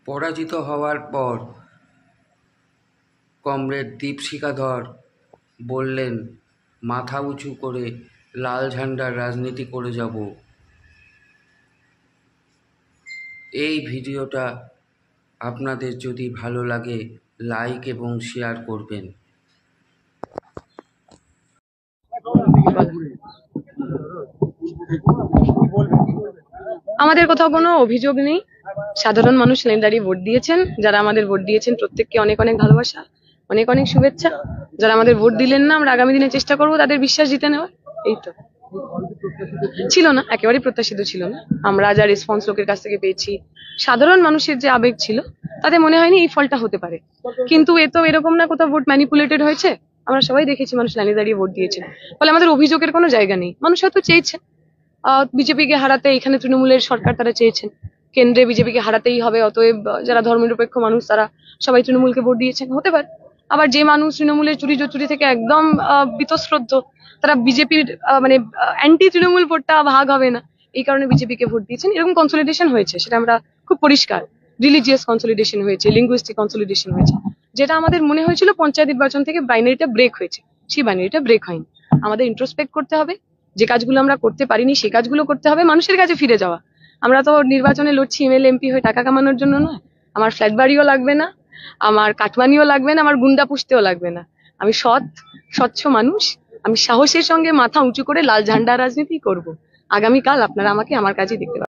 পরাজিত হওয়ার পর কমরেড দীপশিখা ধর বললেন, মাথা উঁচু করে লাল ঝান্ডার রাজনীতি করে যাব। এই ভিডিওটা আপনাদের যদি ভালো লাগে লাইক এবং শেয়ার করবেন। আমাদের কোথাও কোনো অভিযোগ নেই। সাধারণ মানুষ লাইন দাঁড়িয়ে ভোট দিয়েছেন। যারা আমাদের ভোট দিয়েছেন প্রত্যেককে অনেক অনেক ভালোবাসা, অনেক অনেক শুভেচ্ছা। যারা আমাদের ভোট দিলেন না, আমরা আগামী দিনে চেষ্টা করবো তাদের বিশ্বাস জিতে নেওয়ার। এই তো ছিল না, একেবারেই প্রত্যাশিত ছিল না। আমরা যা রেসপন্স লোকের কাছ থেকে পেয়েছি, সাধারণ মানুষের যে আবেগ ছিল, তাতে মনে হয়নি এই ফলটা হতে পারে। কিন্তু এ তো এরকম না কোথাও ভোট ম্যানিপুলেটেড হয়েছে। আমরা সবাই দেখেছি মানুষ লাইনে দাঁড়িয়ে ভোট দিয়েছেন। ফলে আমাদের অভিযোগের কোনো জায়গা নেই। মানুষ হয়তো চেয়েছে বিজেপিকে হারাতে, এখানে তৃণমূলের সরকার তারা চেয়েছেন, কেন্দ্রে বিজেপিকে হারাতেই হবে, অতএব যারা ধর্মনিরপেক্ষ মানুষ তারা সবাই তৃণমূলকে ভোট দিয়েছেন, হতে পারে। আবার যে মানুষ তৃণমূলের চুরি চুরি থেকে একদম বীতশ্রদ্ধ, তারা বিজেপির মানে অ্যান্টি তৃণমূল ভোটটা ভাগ হবে না, এই কারণে বিজেপিকে ভোট দিয়েছেন। এরকম কনসলিডেশন হয়েছে, সেটা আমরা খুব পরিষ্কার। রিলিজিয়াস কনসলিডেশন হয়েছে, লিঙ্গুইস্টিক কনসলিডেশন হয়েছে। যেটা আমাদের মনে হয়েছিল পঞ্চায়েত নির্বাচন থেকে বাইনারিটা ব্রেক হয়েছে, সেই বাইনারিটা ব্রেক হয়নি। আমাদের ইন্ট্রোস্পেক্ট করতে হবে, যে কাজগুলো আমরা করতে পারিনি সেই কাজগুলো করতে হবে, মানুষের কাছে ফিরে যাওয়া। আমরা তো নির্বাচনে লড়ছি এমএলএ এমপি হয়ে টাকা কামানোর জন্য নয়। আমার ফ্ল্যাট বাড়িও লাগবে না, আমার কাটমানিও লাগবে না, আমার গুন্ডা পুষতেও লাগবে না। আমি স্বচ্ছ মানুষ। আমি সাহসের সঙ্গে মাথা উঁচু করে লাল ঝান্ডা রাজনীতি করব। আগামীকাল আপনারা আমাকে আমার কাছে দেখতে পাবেন।